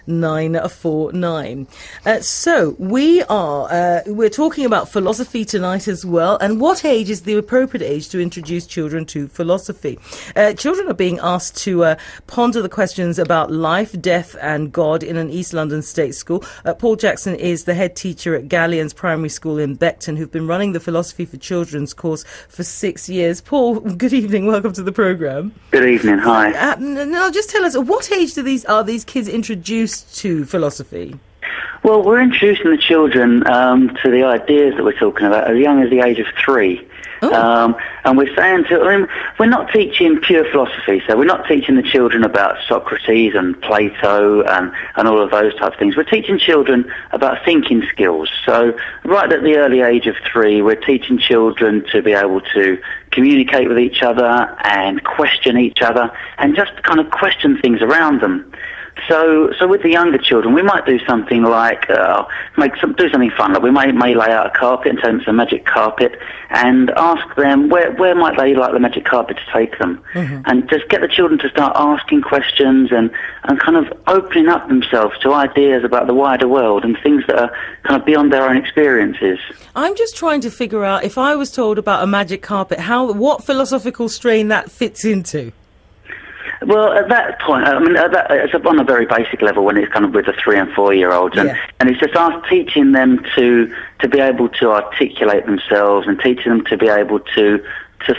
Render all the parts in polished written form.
949. So we're talking about philosophy tonight as well. And what age is the appropriate age to introduce children to philosophy? Children are being asked to ponder the questions about life, death and God in an East London state school. Paul Jackson is the head teacher at Gallions Primary School in Beckton, who've been running the Philosophy for Children's course for 6 years. Paul, good evening. Welcome to the programme. Good evening. Hi. Now, just tell us, at what age are these kids introduced to philosophy? Well, we're introducing the children to the ideas that we're talking about as young as the age of 3. And we're saying we're not teaching pure philosophy, so we're not teaching the children about Socrates and Plato and all of those types of things. We're teaching children about thinking skills. So right at the early age of 3, we're teaching children to be able to communicate with each other and question each other and just kind of question things around them. So with the younger children, we might do something like do something fun. Like we may lay out a carpet and tell them it's a magic carpet, and ask them where might they like the magic carpet to take them, and just get the children to start asking questions and kind of opening up themselves to ideas about the wider world and things that are kind of beyond their own experiences. I'm just trying to figure out, if I was told about a magic carpet, what philosophical strain that fits into. Well, at that point, it's on a very basic level when it's kind of with the 3 and 4 year olds, and it's just teaching them to be able to articulate themselves and teaching them to be able to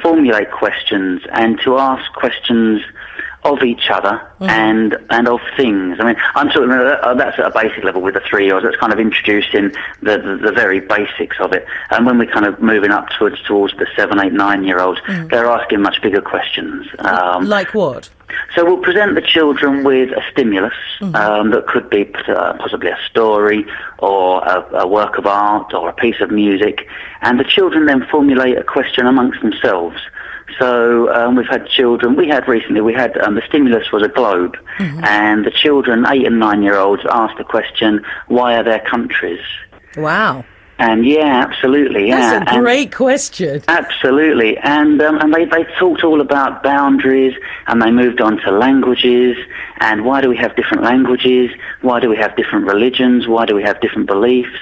formulate questions and to ask questions of each other and of things. I mean, I'm talking that's at a basic level with the 3-year-olds. That's kind of introducing the very basics of it. And when we're kind of moving up towards the 7, 8, 9-year-olds, they're asking much bigger questions. Like what? So we'll present the children with a stimulus that could be possibly a story or a work of art or a piece of music, and the children then formulate a question amongst themselves. So we've had children, the stimulus was a globe, and the children, 8 and 9-year-olds, asked the question, why are there countries? Wow. And yeah, absolutely. Yeah. That's a great question. Absolutely. And they talked all about boundaries, and they moved on to languages, and why do we have different languages? Why do we have different religions? Why do we have different beliefs?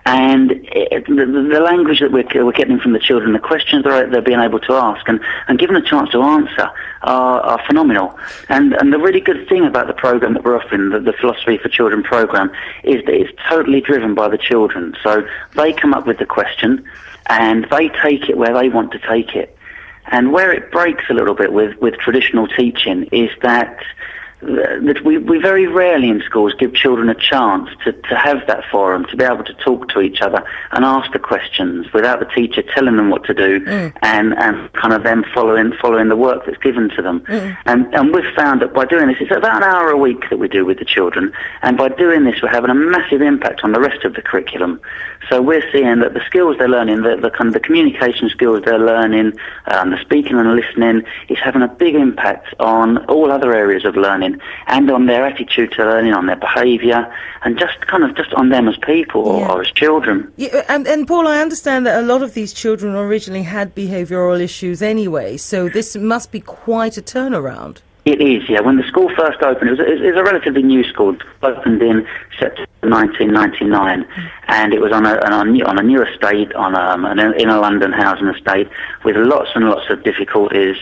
And the language that we're getting from the children, the questions they're being able to ask and given a chance to answer are phenomenal. And the really good thing about the program that we're offering, the Philosophy for Children program, is that it's totally driven by the children. So they come up with the question and they take it where they want to take it. And where it breaks a little bit with traditional teaching is that we very rarely in schools give children a chance to have that forum, to be able to talk to each other and ask the questions without the teacher telling them what to do and kind of them following the work that's given to them. And we've found that by doing this, it's about an hour a week that we do with the children, and by doing this we're having a massive impact on the rest of the curriculum. So we're seeing that the skills they're learning, the kind of the communication skills they're learning, the speaking and listening, is having a big impact on all other areas of learning, and on their attitude to learning, on their behaviour, and just on them as people or as children. Yeah, and Paul, I understand that a lot of these children originally had behavioural issues anyway, so this must be quite a turnaround. It is, yeah. When the school first opened, it was a relatively new school. It opened in September 1999, and it was on a new estate, in a London housing estate, with lots and lots of difficulties,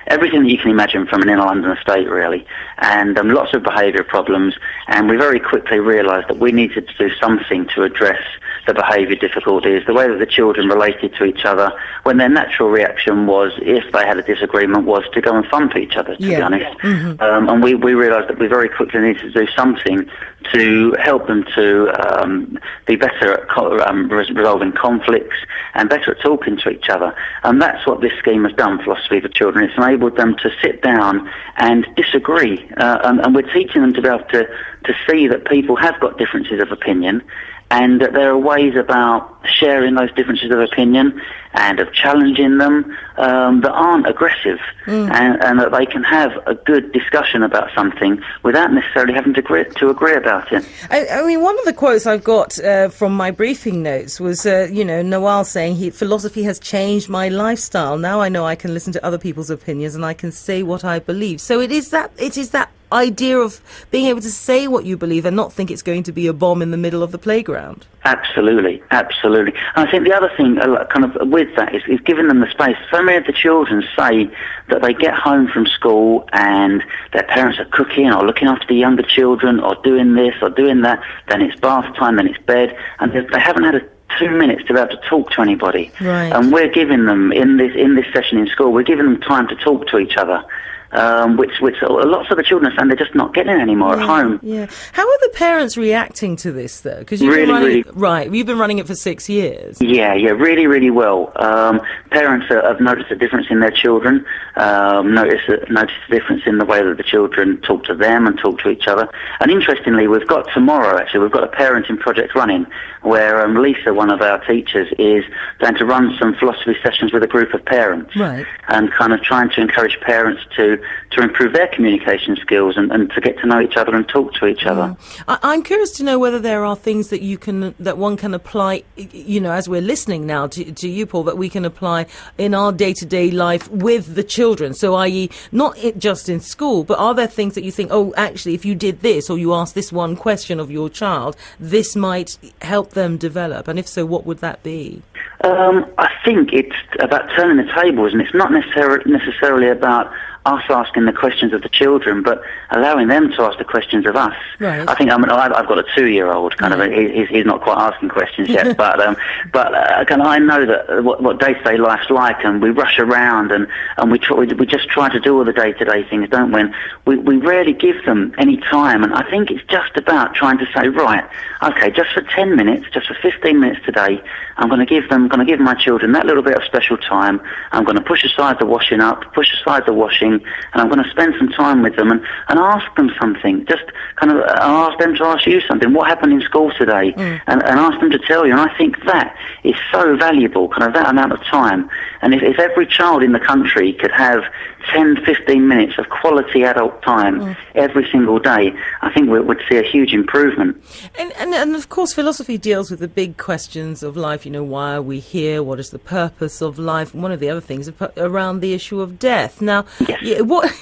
everything that you can imagine from an inner London estate, really, and lots of behaviour problems. And we very quickly realised that we needed to do something to address the behaviour difficulties, the way that the children related to each other, when their natural reaction was, if they had a disagreement, was to go and thump each other, to be honest. And we realised that we very quickly needed to do something to help them to be better at resolving conflicts and better at talking to each other. And that's what this scheme has done, Philosophy for Children. It's enabled them to sit down and disagree. And we're teaching them to be able to see that people have got differences of opinion, and that there are ways about sharing those differences of opinion and of challenging them that aren't aggressive, and that they can have a good discussion about something without necessarily having to agree about it. I mean, one of the quotes I've got from my briefing notes was, Noel saying, philosophy has changed my lifestyle. Now I know I can listen to other people's opinions and I can say what I believe. So it is that idea of being able to say what you believe and not think it's going to be a bomb in the middle of the playground. Absolutely, absolutely. And I think the other thing, kind of with that, is giving them the space. So many of the children say that they get home from school and their parents are cooking or looking after the younger children or doing this or doing that. Then it's bath time, then it's bed, and they haven't had 2 minutes to be able to talk to anybody. Right. And we're giving them in this session in school, we're giving them time to talk to each other. Which lots of the children are saying they're just not getting anymore at home. Yeah. How are the parents reacting to this, though? Because you've been running it for 6 years. Yeah, really, really well. Parents have noticed a difference in their children. Noticed a difference in the way that the children talk to them and talk to each other. And interestingly, we've got a parenting project running where Lisa, one of our teachers, is going to run some philosophy sessions with a group of parents, right, and kind of trying to encourage parents to improve their communication skills and to get to know each other and talk to each other. I'm curious to know whether there are things that one can apply, as we're listening now to you, Paul, that we can apply in our day-to-day life with the children. So, i.e., not just in school, but are there things that you think, oh, actually, if you did this or you asked this one question of your child, this might help them develop? And if so, what would that be? I think it's about turning the tables, and it's not necessarily about us asking the questions of the children, but allowing them to ask the questions of us. Right. I think I've got a 2-year-old. He's not quite asking questions yet, but I know that what day-to-day life's like, and we rush around and we just try to do all the day-to-day things, don't we? We rarely give them any time, and I think it's just about trying to say, right, okay, just for 10 minutes, just for 15 minutes today, I'm going to give my children that little bit of special time. I'm going to push aside the washing up, push aside the washing, and I'm going to spend some time with them and ask them something. Just kind of ask them to ask you something. What happened in school today? And ask them to tell you. And I think that is so valuable, kind of that amount of time. And if every child in the country could have 10, 15 minutes of quality adult time every single day, I think we'd see a huge improvement. And of course, philosophy deals with the big questions of life. Why are we here? What is the purpose of life? And one of the other things around the issue of death. Now, what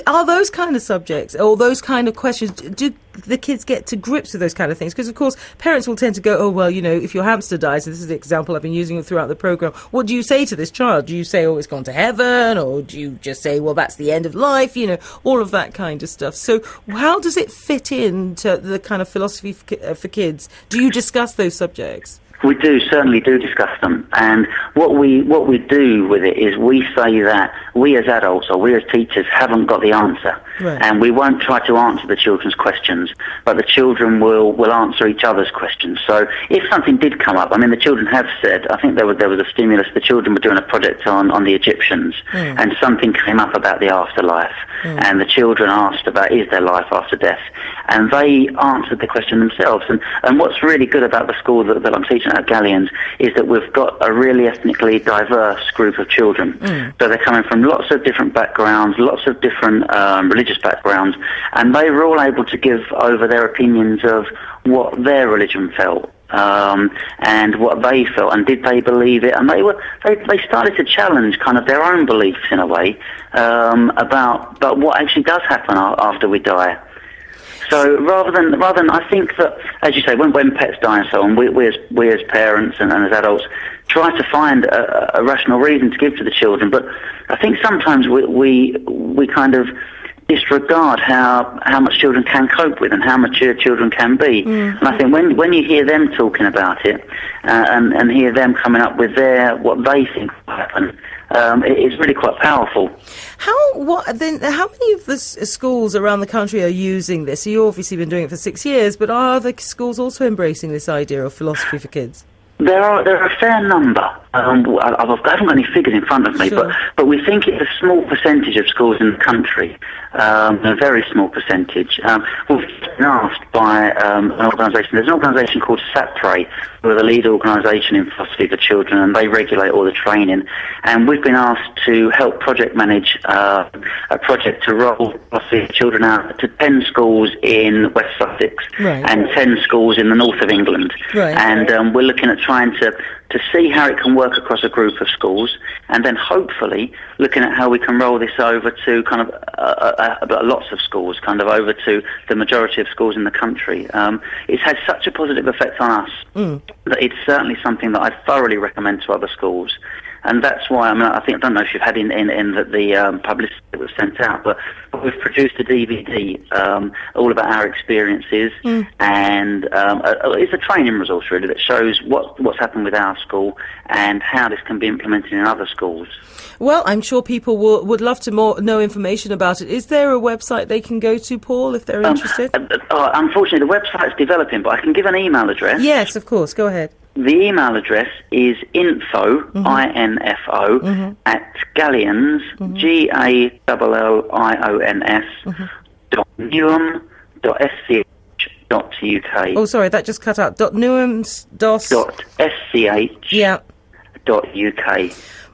are those kind of subjects or those kind of questions? Do the kids get to grips with those kind of things? Because, of course, parents will tend to go, oh, well, if your hamster dies, and this is the example I've been using throughout the programme, what do you say to this child? Do you say, oh, it's gone to heaven? Or do you just say, well, that's the end of life? All of that kind of stuff. So how does it fit into the kind of philosophy for kids? Do you discuss those subjects? We certainly do discuss them, and what we do with it is we say that we as adults or we as teachers haven't got the answer, right, and we won't try to answer the children's questions, but the children will answer each other's questions. So if something did come up, the children have said, I think there was a stimulus, the children were doing a project on the Egyptians, and something came up about the afterlife, and the children asked about, is there life after death? And they answered the question themselves. And what's really good about the school that I'm teaching at Gallions is that we've got a really ethnically diverse group of children. So they're coming from lots of different backgrounds, lots of different religious backgrounds, and they were all able to give over their opinions of what their religion felt. And what they felt, and did they believe it? And they started to challenge kind of their own beliefs in a way about what actually does happen after we die. So rather than I think that, as you say, when pets die and so on, we as parents and as adults try to find a rational reason to give to the children. But I think sometimes we kind of disregard how much children can cope with and how mature children can be. And I think when you hear them talking about it and hear them coming up with what they think will happen, it's really quite powerful. How many of the schools around the country are using this? So you've obviously been doing it for 6 years, but are other schools also embracing this idea of philosophy for kids? There are a fair number. I haven't got any figures in front of me, sure, but we think it's a small percentage of schools in the country, a very small percentage. We've been asked by an organisation. There's an organisation called SAPRE, who are the lead organisation in philosophy for children, and they regulate all the training. And we've been asked to help project manage a project to roll philosophy for children out to 10 schools in West Sussex, right, and 10 schools in the north of England. Right. And we're looking at trying to to see how it can work across a group of schools, and then hopefully looking at how we can roll this over to kind of lots of schools, kind of over to the majority of schools in the country. It's had such a positive effect on us that it's certainly something that I thoroughly recommend to other schools. And that's why, I don't know if you've had in the publicity that was sent out, but we've produced a DVD all about our experiences, and it's a training resource really that shows what's happened with our school and how this can be implemented in other schools. Well, I'm sure people would love to know information about it. Is there a website they can go to, Paul, if they're interested? Unfortunately, the website's developing, but I can give an email address. Yes, of course. Go ahead. The email address is info, I-N-F-O, at Gallions, Gallions, .newham.sch.uk. Oh, sorry, that just cut out. .sch. Yeah. .uk.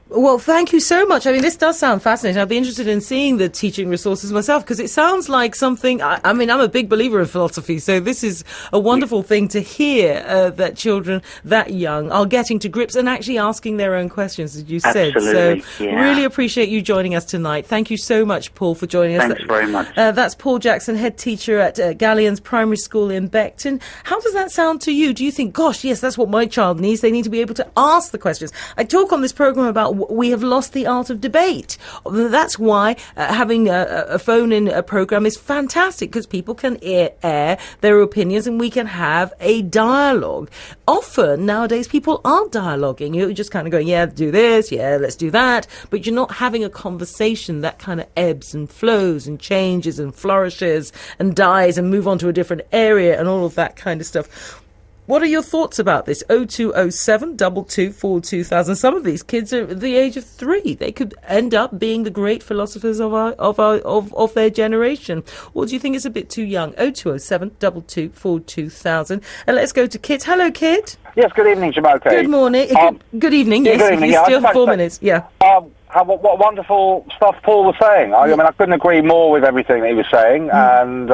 Well, thank you so much. I mean, this does sound fascinating. I'd be interested in seeing the teaching resources myself, because it sounds like something... I mean, I'm a big believer in philosophy, so this is a wonderful thing to hear, that children that young are getting to grips and actually asking their own questions, as you said. Absolutely, so really appreciate you joining us tonight. Thank you so much, Paul, for joining us. Thanks very much. That's Paul Jackson, head teacher at Gallions Primary School in Beckton. How does that sound to you? Do you think, gosh, yes, that's what my child needs? They need to be able to ask the questions. I talk on this programme about we have lost the art of debate. That's why having a phone-in programme is fantastic, because people can air their opinions and we can have a dialogue. Often, nowadays, people aren't dialoguing. You're just kind of going, yeah, do this, yeah, let's do that. But you're not having a conversation that kind of ebbs and flows and changes and flourishes and dies and move on to a different area and all of that kind of stuff. What are your thoughts about this? 0207 22 2000. Some of these kids are at the age of 3. They could end up being the great philosophers of their generation. Or do you think it's a bit too young? 0207 22 2000. And let's go to Kit. Hello, Kit. Yes, good evening, Jamoke. Good morning. Good evening. Yeah, Yes, good evening. you still have 4 minutes. Yeah. What wonderful stuff Paul was saying. I mean, I couldn't agree more with everything that he was saying. And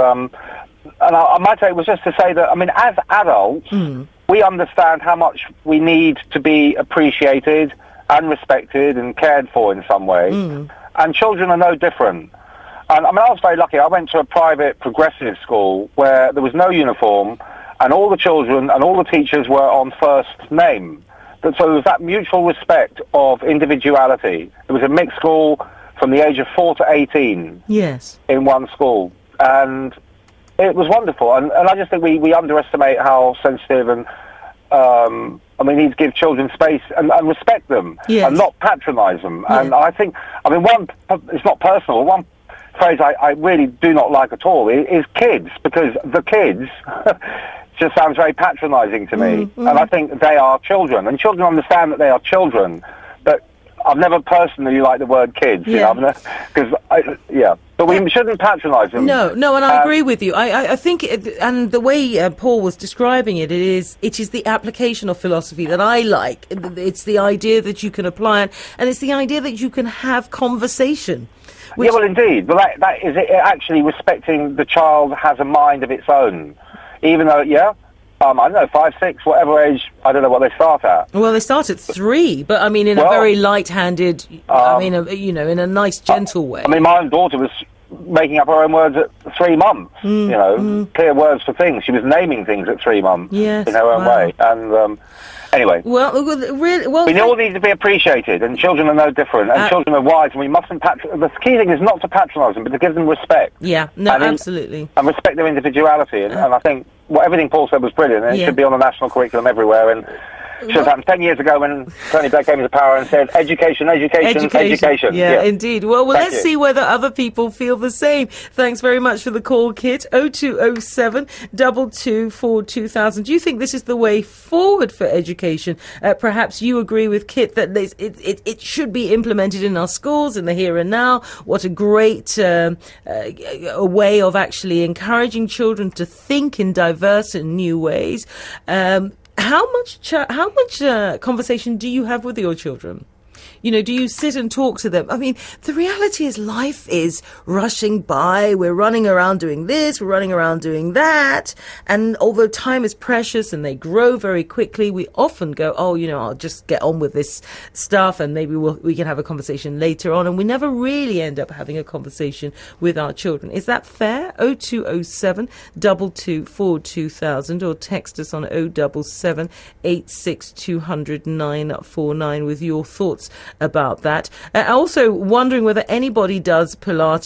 I might say it was just to say that, I mean, as adults, we understand how much we need to be appreciated and respected and cared for in some way. And children are no different. And I mean, I was very lucky. I went to a private progressive school where there was no uniform, and all the children and all the teachers were on first name. So there was that mutual respect of individuality. It was a mixed school from the age of 4 to 18. Yes. In one school. And it was wonderful, and I just think we underestimate how sensitive and we need to give children space and respect them, and not patronise them. Yeah. And I think, it's not personal. One phrase I really do not like at all is kids, because the kids just sounds very patronising to me. And I think they are children, and children understand that they are children, but I've never personally liked the word kids, you know, because, but we shouldn't patronise them. No, and I agree with you. I think, and the way Paul was describing it, it is the application of philosophy that I like. It's the idea that you can apply it, and it's the idea that you can have conversation. Yeah, well, indeed. But that is it, actually respecting the child has a mind of its own, even though, I don't know, 5, 6, whatever age, I don't know what they start at. Well, they start at 3, but I mean, in a very light-handed, in a nice, gentle way. I mean, my own daughter was making up her own words at 3 months, clear words for things. She was naming things at 3 months in her own way. And anyway, we all need to be appreciated, and children are no different, and children are wise, and we mustn't the key thing is not to patronise them, but to give them respect. Yeah, no, absolutely. And respect their individuality, and I think everything Paul said was brilliant, and it should be on the national curriculum everywhere, and should have happened 10 years ago when Tony Blair came into power and said, education. Yeah, indeed. Well, let's see whether other people feel the same. Thanks very much for the call, Kit. 0207 22 2000. Do you think this is the way forward for education? Perhaps you agree with Kit that it should be implemented in our schools in the here and now. What a great a way of actually encouraging children to think in diverse and new ways. How much conversation do you have with your children? Do you sit and talk to them? I mean, the reality is life is rushing by. We're running around doing this, we're running around doing that. And although time is precious and they grow very quickly, we often go, I'll just get on with this stuff and maybe we can have a conversation later on. And we never really end up having a conversation with our children. Is that fair? 0207 22 2000 or text us on 077 86 200 949 with your thoughts about that. Also wondering whether anybody does Pilates